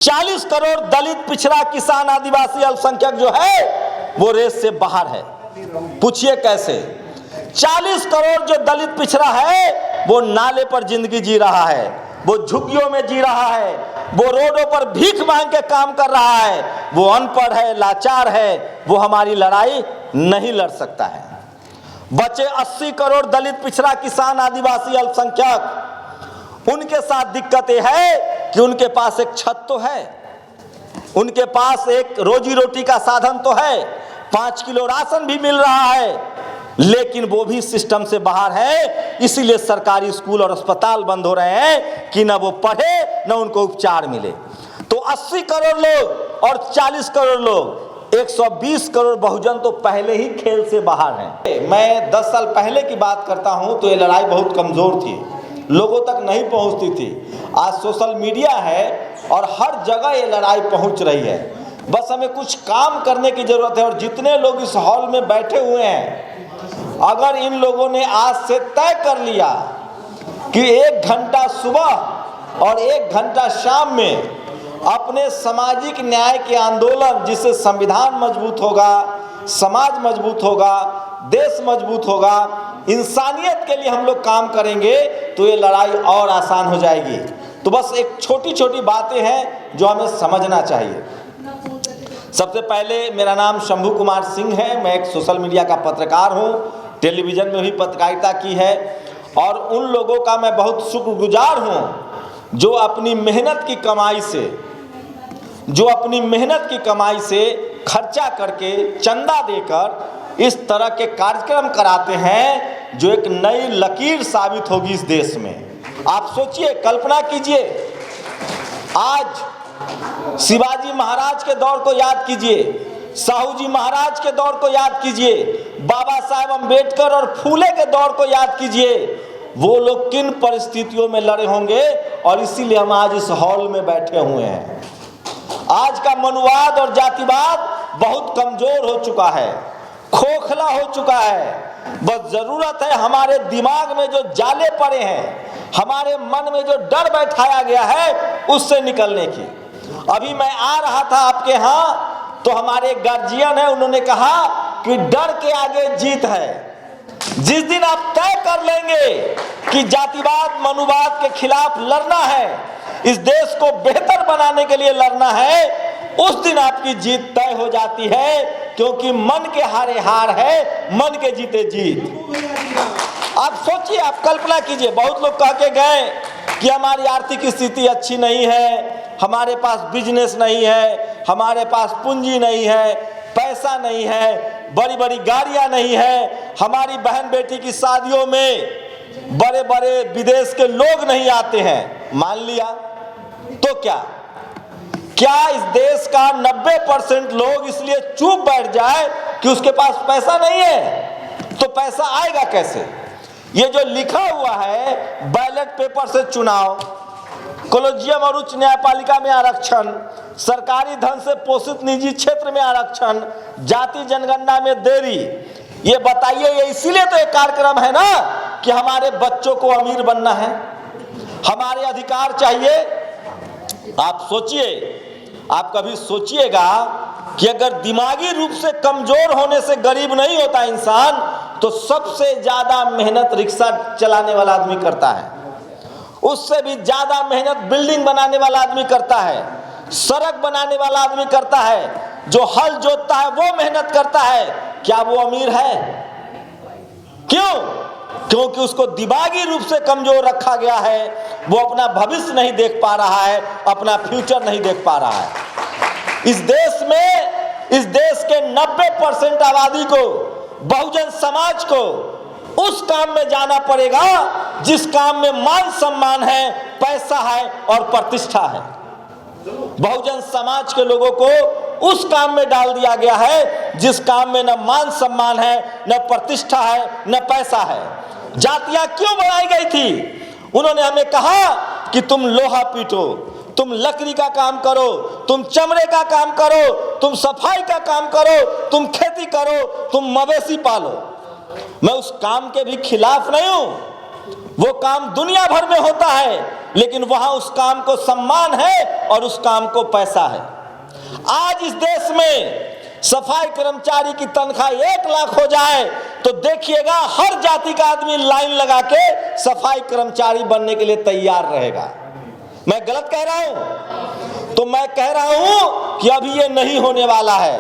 40 करोड़ दलित, पिछड़ा, किसान, आदिवासी, अल्पसंख्यक जो है वो रेस से बाहर है। पूछिए कैसे? 40 करोड़ जो दलित पिछड़ा है वो नाले पर जिंदगी जी रहा है, वो झुग्गियों में जी रहा है, वो रोडों पर भीख मांग के काम कर रहा है, वो अनपढ़ है, लाचार है, वो हमारी लड़ाई नहीं लड़ सकता है। बचे 80 करोड़ दलित, पिछड़ा, किसान, आदिवासी, अल्पसंख्यक, उनके साथ दिक्कत यह है कि उनके पास एक छत तो है, उनके पास एक रोजी रोटी का साधन तो है, 5 किलो राशन भी मिल रहा है, लेकिन वो भी सिस्टम से बाहर है। इसीलिए सरकारी स्कूल और अस्पताल बंद हो रहे हैं कि न वो पढ़े न उनको उपचार मिले। तो 80 करोड़ लोग और 40 करोड़ लोग, 120 करोड़ बहुजन तो पहले ही खेल से बाहर हैं। मैं 10 साल पहले की बात करता हूं तो ये लड़ाई बहुत कमजोर थी, लोगों तक नहीं पहुंचती थी। आज सोशल मीडिया है और हर जगह ये लड़ाई पहुंच रही है। बस हमें कुछ काम करने की जरूरत है। और जितने लोग इस हॉल में बैठे हुए हैं, अगर इन लोगों ने आज से तय कर लिया कि 1 घंटा सुबह और 1 घंटा शाम में अपने सामाजिक न्याय के आंदोलन, जिससे संविधान मजबूत होगा, समाज मजबूत होगा, देश मजबूत होगा, इंसानियत के लिए हम लोग काम करेंगे, तो ये लड़ाई और आसान हो जाएगी। तो बस एक छोटी छोटी बातें हैं जो हमें समझना चाहिए। सबसे पहले, मेरा नाम शंभू कुमार सिंह है। मैं एक सोशल मीडिया का पत्रकार हूं, टेलीविज़न में भी पत्रकारिता की है। और उन लोगों का मैं बहुत शुक्रगुजार हूं जो अपनी मेहनत की कमाई से खर्चा करके, चंदा देकर इस तरह के कार्यक्रम कराते हैं जो एक नई लकीर साबित होगी इस देश में। आप सोचिए, कल्पना कीजिए, आज शिवाजी महाराज के दौर को याद कीजिए, साहू जी महाराज के दौर को याद कीजिए, बाबा साहेब अम्बेडकर और फूले के दौर को याद कीजिए। वो लोग किन परिस्थितियों में लड़े होंगे, और इसीलिए हम आज इस हॉल में बैठे हुए हैं। आज का मनुवाद और जातिवाद बहुत कमजोर हो चुका है, खोखला हो चुका है। बस जरूरत है हमारे दिमाग में जो जाले पड़े हैं, हमारे मन में जो डर बैठाया गया है, उससे निकलने की। अभी मैं आ रहा था आपके यहाँ, तो हमारे गार्जियन है, उन्होंने कहा कि डर के आगे जीत है। जिस दिन आप तय कर लेंगे कि जातिवाद, मनुवाद के खिलाफ लड़ना है, इस देश को बेहतर बनाने के लिए लड़ना है, उस दिन आपकी जीत तय हो जाती है। क्योंकि मन के हारे हार है, मन के जीते जीत। आप सोचिए, आप कल्पना कीजिए, बहुत लोग कह के गए कि हमारी आर्थिक स्थिति अच्छी नहीं है, हमारे पास बिजनेस नहीं है, हमारे पास पूंजी नहीं है, पैसा नहीं है, बड़ी बड़ी गाड़ियां नहीं है, हमारी बहन बेटी की शादियों में बड़े बड़े विदेश के लोग नहीं आते हैं। मान लिया तो क्या इस देश का 90% लोग इसलिए चुप बैठ जाए कि उसके पास पैसा नहीं है? तो पैसा आएगा कैसे? ये जो लिखा हुआ है, बैलेट पेपर से चुनाव, कॉलेजियम और उच्च न्यायपालिका में आरक्षण, सरकारी धन से पोषित निजी क्षेत्र में आरक्षण, जाति जनगणना में देरी, ये बताइए, ये इसीलिए तो एक कार्यक्रम है ना कि हमारे बच्चों को अमीर बनना है, हमारे अधिकार चाहिए। आप सोचिए, आप कभी सोचिएगा कि अगर दिमागी रूप से कमजोर होने से गरीब नहीं होता इंसान, तो सबसे ज्यादा मेहनत रिक्शा चलाने वाला आदमी करता है, उससे भी ज्यादा मेहनत बिल्डिंग बनाने वाला आदमी करता है, सड़क बनाने वाला आदमी करता है, जो हल जोतता है वो मेहनत करता है। क्या वो अमीर है? क्यों? क्योंकि उसको दिमागी रूप से कमजोर रखा गया है, वो अपना भविष्य नहीं देख पा रहा है, अपना फ्यूचर नहीं देख पा रहा है। इस देश के 90% आबादी को, बहुजन समाज को उस काम में जाना पड़ेगा जिस काम में मान सम्मान है, पैसा है और प्रतिष्ठा है। बहुजन समाज के लोगों को उस काम में डाल दिया गया है जिस काम में न मान सम्मान है, न प्रतिष्ठा है, न पैसा है। जातियां क्यों बनाई गई थी? उन्होंने हमें कहा कि तुम लोहा पीटो, तुम लकड़ी का काम करो, तुम चमड़े का काम करो, तुम सफाई का काम करो, तुम खेती करो, तुम मवेशी पालो। मैं उस काम के भी खिलाफ नहीं हूं, वो काम दुनिया भर में होता है, लेकिन वहां उस काम को सम्मान है और उस काम को पैसा है। आज इस देश में सफाई कर्मचारी की तनख्वाह 1 लाख हो जाए तो देखिएगा हर जाति का आदमी लाइन लगा के सफाई कर्मचारी बनने के लिए तैयार रहेगा। मैं गलत कह रहा हूं? तो मैं कह रहा हूं कि अभी ये नहीं होने वाला है।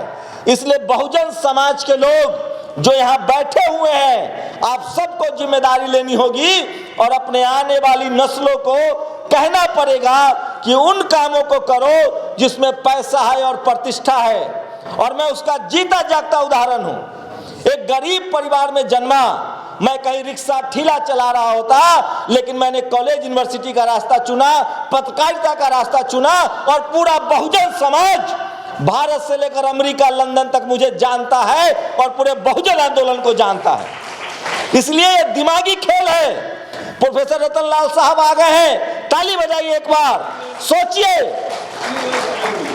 इसलिए बहुजन समाज के लोग जो यहाँ बैठे हुए हैं, आप सबको जिम्मेदारी लेनी होगी और अपने आने वाली नस्लों को कहना पड़ेगा कि उन कामों को करो जिसमें पैसा है और प्रतिष्ठा है। और मैं उसका जीता जागता उदाहरण हूं। एक गरीब परिवार में जन्मा, मैं कहीं रिक्शा ठेला चला रहा होता, लेकिन मैंने कॉलेज यूनिवर्सिटी का रास्ता चुना, पत्रकारिता का रास्ता चुना और पूरा बहुजन समाज भारत से लेकर अमेरिका, लंदन तक मुझे जानता है और पूरे बहुजन आंदोलन को जानता है। इसलिए ये दिमागी खेल है। प्रोफेसर रतन लाल साहब आ गए हैं, ताली बजाइए एक बार। सोचिए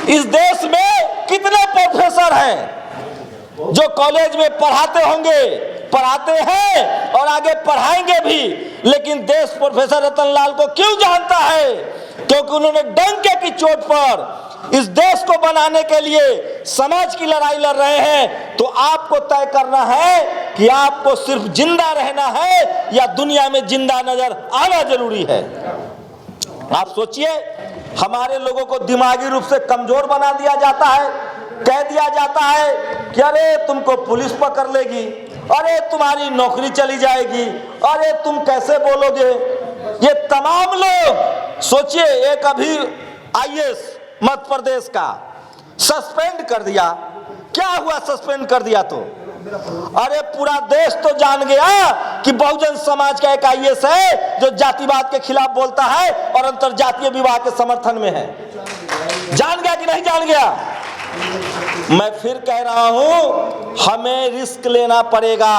इस देश में कितने प्रोफेसर हैं जो कॉलेज में पढ़ाते होंगे, पढ़ाते हैं और आगे पढ़ाएंगे भी, लेकिन देश प्रोफेसर रतन लाल को क्यों जानता है? क्योंकि उन्होंने डंके की चोट पर इस देश को बनाने के लिए समाज की लड़ाई लड़ रहे हैं। तो आपको तय करना है कि आपको सिर्फ जिंदा रहना है या दुनिया में जिंदा नजर आना जरूरी है। आप सोचिए, हमारे लोगों को दिमागी रूप से कमजोर बना दिया जाता है, कह दिया जाता है कि अरे तुमको पुलिस पकड़ लेगी, अरे तुम्हारी नौकरी चली जाएगी, अरे तुम कैसे बोलोगे। ये तमाम लोग सोचिए, एक अभी IAS मध्य प्रदेश का सस्पेंड कर दिया। क्या हुआ सस्पेंड कर दिया तो? अरे पूरा देश तो जान गया कि बहुजन समाज का एक IAS है जो जातिवाद के खिलाफ बोलता है और अंतरजातीय विवाह के समर्थन में है। जान गया कि नहीं जान गया? मैं फिर कह रहा हूं, हमें रिस्क लेना पड़ेगा।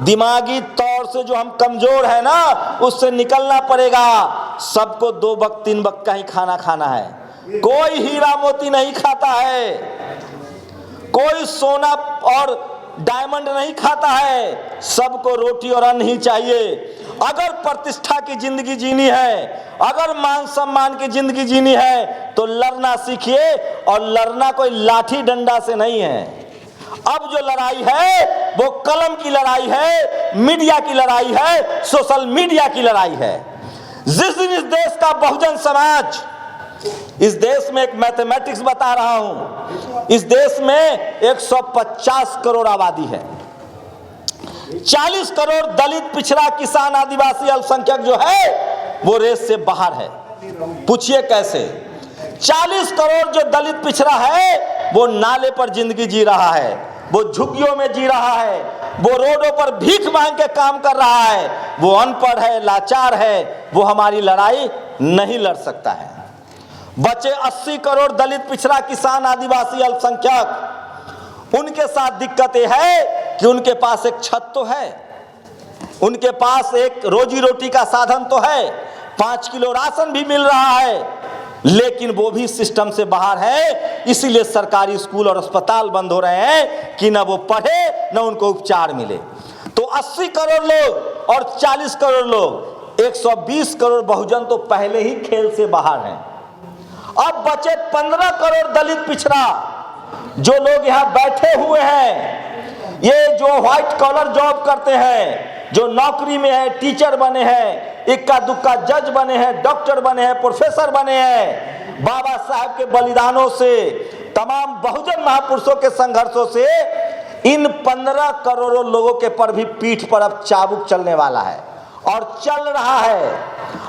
दिमागी तौर से जो हम कमजोर है ना, उससे निकलना पड़ेगा। सबको 2 वक्त 3 वक्त का ही खाना खाना है। कोई हीरा मोती नहीं खाता है, कोई सोना और डायमंड नहीं खाता है। सबको रोटी और अन्न ही चाहिए। अगर प्रतिष्ठा की जिंदगी जीनी है, अगर मान सम्मान की जिंदगी जीनी है, तो लड़ना सीखिए। और लड़ना कोई लाठी डंडा से नहीं है। अब जो लड़ाई है वो कलम की लड़ाई है, मीडिया की लड़ाई है, सोशल मीडिया की लड़ाई है। जिस दिन इस देश का बहुजन समाज, इस देश में एक मैथमेटिक्स बता रहा हूं, इस देश में 150 करोड़ आबादी है। 40 करोड़ दलित, पिछड़ा, किसान, आदिवासी, अल्पसंख्यक जो है वो रेस से बाहर है। पूछिए कैसे? 40 करोड़ जो दलित पिछड़ा है वो नाले पर जिंदगी जी रहा है, वो झुग्गियों में जी रहा है, वो रोडों पर भीख मांग के काम कर रहा है, वो अनपढ़ है, लाचार है, वो हमारी लड़ाई नहीं लड़ सकता है। बचे 80 करोड़ दलित, पिछड़ा, किसान, आदिवासी, अल्पसंख्यक। उनके साथ दिक्कत यह है कि उनके पास एक छत तो है, उनके पास एक रोजी रोटी का साधन तो है, 5 किलो राशन भी मिल रहा है, लेकिन वो भी सिस्टम से बाहर है। इसीलिए सरकारी स्कूल और अस्पताल बंद हो रहे हैं कि ना वो पढ़े ना उनको उपचार मिले। तो 80 करोड़ लोग और 40 करोड़ लोग, 120 करोड़ बहुजन तो पहले ही खेल से बाहर हैं। अब बचे 15 करोड़ दलित, पिछड़ा, जो लोग यहाँ बैठे हुए हैं, ये जो व्हाइट कॉलर जॉब करते हैं, जो नौकरी में है, टीचर बने हैं, इक्का दुक्का जज बने हैं, डॉक्टर बने हैं, प्रोफेसर बने हैं। बाबा साहब के बलिदानों से, तमाम बहुजन महापुरुषों के संघर्षों से इन 15 करोड़ों लोगों के पर भी पीठ पर अब चाबुक चलने वाला है और चल रहा है।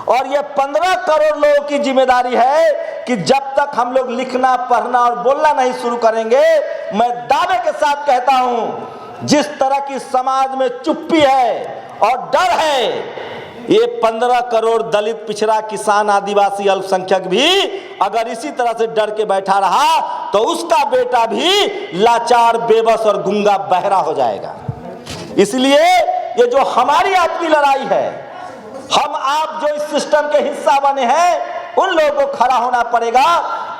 और ये 15 करोड़ लोगों की जिम्मेदारी है कि जब तक हम लोग लिखना, पढ़ना और बोलना नहीं शुरू करेंगे, मैं दावे के साथ कहता हूं, जिस तरह की समाज में चुप्पी है और डर है, ये 15 करोड़ दलित, पिछड़ा, किसान, आदिवासी, अल्पसंख्यक भी अगर इसी तरह से डर के बैठा रहा तो उसका बेटा भी लाचार, बेबस और गूंगा, बहरा हो जाएगा। इसलिए ये जो हमारी आपकी लड़ाई है, हम आप जो इस सिस्टम के हिस्सा बने हैं, उन लोगों को खड़ा होना पड़ेगा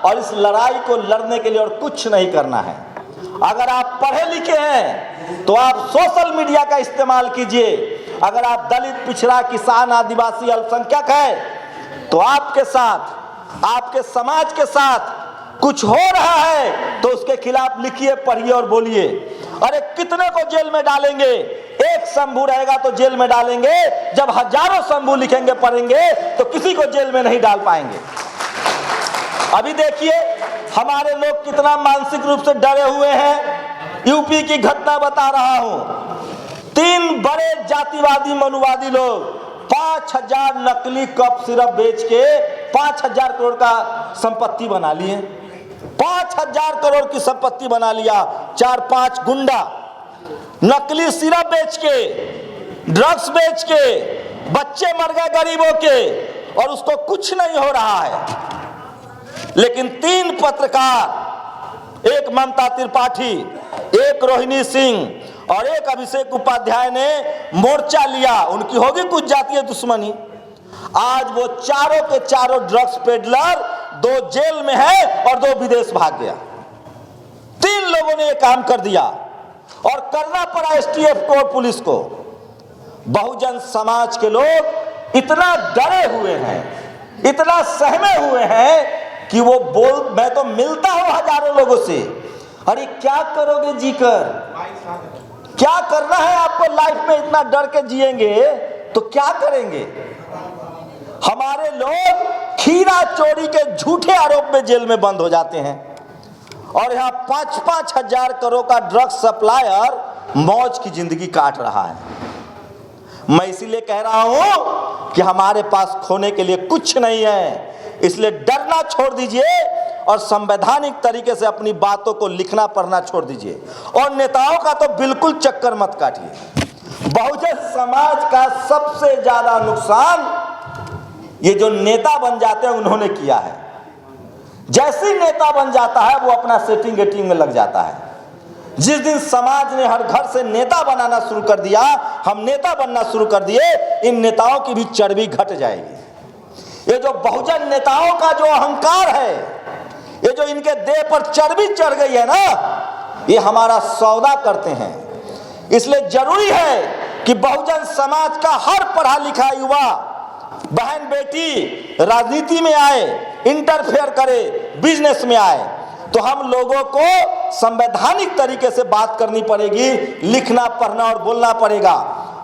और इस लड़ाई को लड़ने के लिए और कुछ नहीं करना है। अगर आप पढ़े लिखे हैं तो आप सोशल मीडिया का इस्तेमाल कीजिए, अगर आप दलित, पिछड़ा, किसान, आदिवासी, अल्पसंख्यक है तो आपके साथ, आपके समाज के साथ कुछ हो रहा है तो उसके खिलाफ लिखिए, पढ़िए और बोलिए। अरे कितने को जेल में डालेंगे? एक शंभू रहेगा तो जेल में डालेंगे, जब हजारों शंभू लिखेंगे, पढ़ेंगे तो किसी को जेल में नहीं डाल पाएंगे। अभी देखिए हमारे लोग कितना मानसिक रूप से डरे हुए हैं। यूपी की घटना बता रहा हूं, 3 बड़े जातिवादी मनुवादी लोग 5000 नकली कफ सिरप बेच के 5000 करोड़ का संपत्ति बना लिए। 5000 करोड़ की संपत्ति बना लिया। 4-5 गुंडा नकली सिरप बेच के, ड्रग्स बेच के, बच्चे मर गए गरीबों के और उसको कुछ नहीं हो रहा है। लेकिन 3 पत्रकार, एक ममता त्रिपाठी, एक रोहिणी सिंह और एक अभिषेक उपाध्याय ने मोर्चा लिया। उनकी होगी कुछ जातीय दुश्मनी। आज वो चारों के चारों ड्रग्स पेडलर 2 जेल में है और 2 विदेश भाग गया। 3 लोगों ने ये काम कर दिया और करना पड़ा एसटीएफ को और पुलिस को। बहुजन समाज के लोग इतना डरे हुए हैं, इतना सहमे हुए हैं कि वो मैं तो मिलता हूं हजारों लोगों से, अरे क्या करोगे जीकर, क्या करना है आपको लाइफ में? इतना डर के जिएंगे तो क्या करेंगे? हमारे लोग खीरा चोरी के झूठे आरोप में जेल में बंद हो जाते हैं और यहाँ 5-5 हजार करोड़ का ड्रग्स सप्लायर मौज की जिंदगी काट रहा है। मैं इसीलिए कह रहा हूं कि हमारे पास खोने के लिए कुछ नहीं है, इसलिए डरना छोड़ दीजिए और संवैधानिक तरीके से अपनी बातों को लिखना पढ़ना छोड़ दीजिए और नेताओं का तो बिल्कुल चक्कर मत काटिए। बहुजन समाज का सबसे ज्यादा नुकसान ये जो नेता बन जाते हैं उन्होंने किया है। जैसे नेता बन जाता है वो अपना सेटिंग गेटिंग में लग जाता है। जिस दिन समाज ने हर घर से नेता बनाना शुरू कर दिया, हम नेता बनना शुरू कर दिए, इन नेताओं की भी चर्बी घट जाएगी। ये जो बहुजन नेताओं का जो अहंकार है, ये जो इनके देह पर चर्बी चढ़ गई है ना, ये हमारा सौदा करते हैं। इसलिए जरूरी है कि बहुजन समाज का हर पढ़ा लिखा युवा, बहन बेटी राजनीति में आए, इंटरफेयर करे, बिजनेस में आए, तो हम लोगों को संवैधानिक तरीके से बात करनी पड़ेगी, लिखना पढ़ना और बोलना पड़ेगा।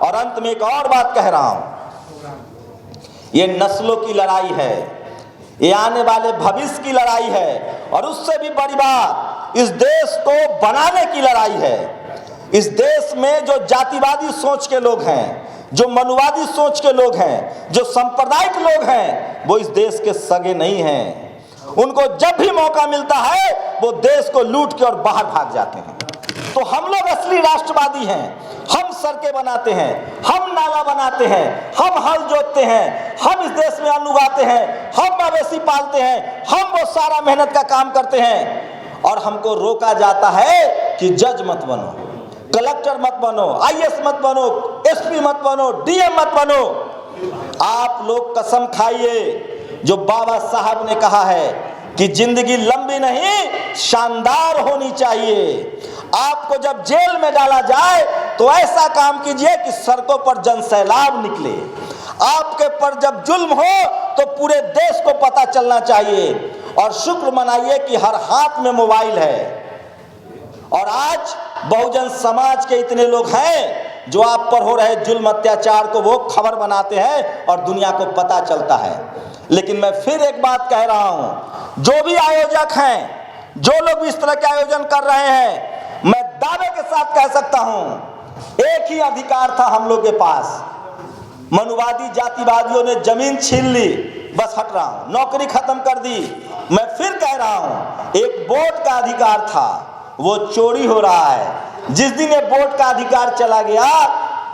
और अंत में एक और बात कह रहा हूं, ये नस्लों की लड़ाई है, ये आने वाले भविष्य की लड़ाई है और उससे भी बड़ी बात इस देश को बनाने की लड़ाई है। इस देश में जो जातिवादी सोच के लोग हैं, जो मनुवादी सोच के लोग हैं, जो सांप्रदायिक लोग हैं, वो इस देश के सगे नहीं हैं। उनको जब भी मौका मिलता है वो देश को लूट के और बाहर भाग जाते हैं। तो हम लोग असली राष्ट्रवादी हैं। हम सड़कें बनाते हैं, हम नाला बनाते हैं, हम हल जोतते हैं, हम इस देश में अन्न उगाते हैं, हम मवेशी पालते हैं, हम वो सारा मेहनत का काम करते हैं और हमको रोका जाता है कि जज मत बनो, कलेक्टर मत बनो, आईएएस मत बनो, एसपी मत बनो, डीएम मत बनो। आप लोग कसम खाइए, जो बाबा साहब ने कहा है कि जिंदगी लंबी नहीं शानदार होनी चाहिए। आपको जब जेल में डाला जाए तो ऐसा काम कीजिए कि सड़कों पर जनसैलाब निकले। आपके पर जब जुल्म हो तो पूरे देश को पता चलना चाहिए और शुक्र मनाइए कि हर हाथ में मोबाइल है। और आज बहुजन समाज के इतने लोग हैं जो आप पर हो रहे जुल्म अत्याचार को वो खबर बनाते हैं और दुनिया को पता चलता है। लेकिन मैं फिर एक बात कह रहा हूं, जो भी आयोजक हैं, जो लोग भी इस तरह के आयोजन कर रहे हैं, मैं दावे के साथ कह सकता हूं एक ही अधिकार था हम लोग के पास। मनुवादी जातिवादियों ने जमीन छीन ली, बस हट रहा हूं, नौकरी खत्म कर दी। मैं फिर कह रहा हूं एक वोट का अधिकार था, वो चोरी हो रहा है। जिस दिन ये वोट का अधिकार चला गया,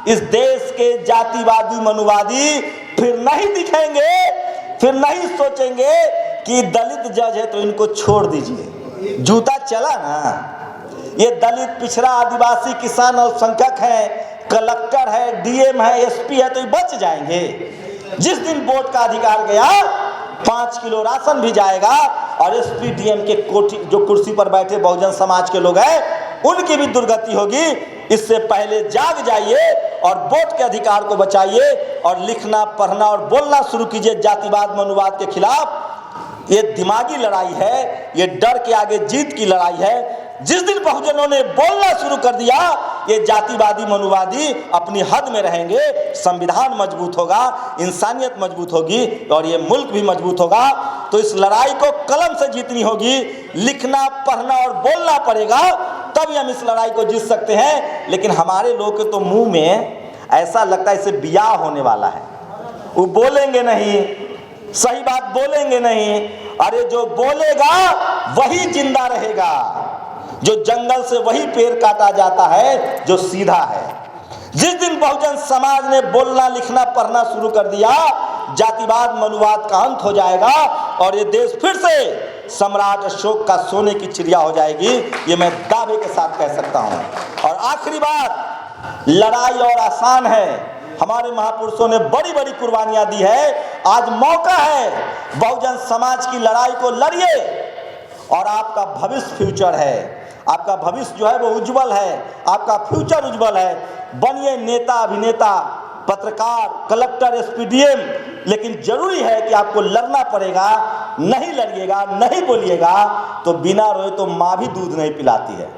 इस देश के जातिवादी मनुवादी फिर नहीं दिखेंगे, फिर नहीं सोचेंगे कि दलित जज है तो इनको छोड़ दीजिए। जूता चला ना, ये दलित, पिछड़ा, आदिवासी, किसान, अल्पसंख्यक है, कलेक्टर है, डीएम है, एसपी है, तो ये बच जाएंगे। जिस दिन वोट का अधिकार गया 5 किलो राशन भी जाएगा और एसपी डीएम के कोठी जो कुर्सी पर बैठे बहुजन समाज के लोग हैं उनकी भी दुर्गति होगी। इससे पहले जाग जाइए और वोट के अधिकार को बचाइए और लिखना, पढ़ना और बोलना शुरू कीजिए जातिवाद, मनुवाद के खिलाफ। ये दिमागी लड़ाई है, ये डर के आगे जीत की लड़ाई है। जिस दिन बहुजनों ने बोलना शुरू कर दिया, ये जातिवादी, मनुवादी अपनी हद में रहेंगे, संविधान मजबूत होगा, इंसानियत मजबूत होगी और ये मुल्क भी मजबूत होगा। तो इस लड़ाई को कलम से जीतनी होगी, लिखना, पढ़ना और बोलना पड़ेगा, तभी हम इस लड़ाई को जीत सकते हैं। लेकिन हमारे लोग के तो मुंह में ऐसा लगता है इसे ब्याह होने वाला है, वो बोलेंगे नहीं, सही बात बोलेंगे नहीं। अरे जो बोलेगा वही जिंदा रहेगा, जो जंगल से वही पेड़ काटा जाता है जो सीधा है। जिस दिन बहुजन समाज ने बोलना, लिखना, पढ़ना शुरू कर दिया, जातिवाद, मनुवाद का अंत हो जाएगा और ये देश फिर से सम्राट अशोक का सोने की चिड़िया हो जाएगी, ये मैं दावे के साथ कह सकता हूं। और आखिरी बात, लड़ाई और आसान है, हमारे महापुरुषों ने बड़ी बड़ी कुर्बानियां दी है। आज मौका है, बहुजन समाज की लड़ाई को लड़िए और आपका भविष्य, फ्यूचर है, आपका भविष्य जो है वो उज्जवल है, आपका फ्यूचर उज्जवल है। बनिए नेता, अभिनेता, पत्रकार, कलेक्टर, एसपीडीएम, लेकिन जरूरी है कि आपको लड़ना पड़ेगा। नहीं लड़िएगा, नहीं बोलिएगा तो बिना रोए तो माँ भी दूध नहीं पिलाती है।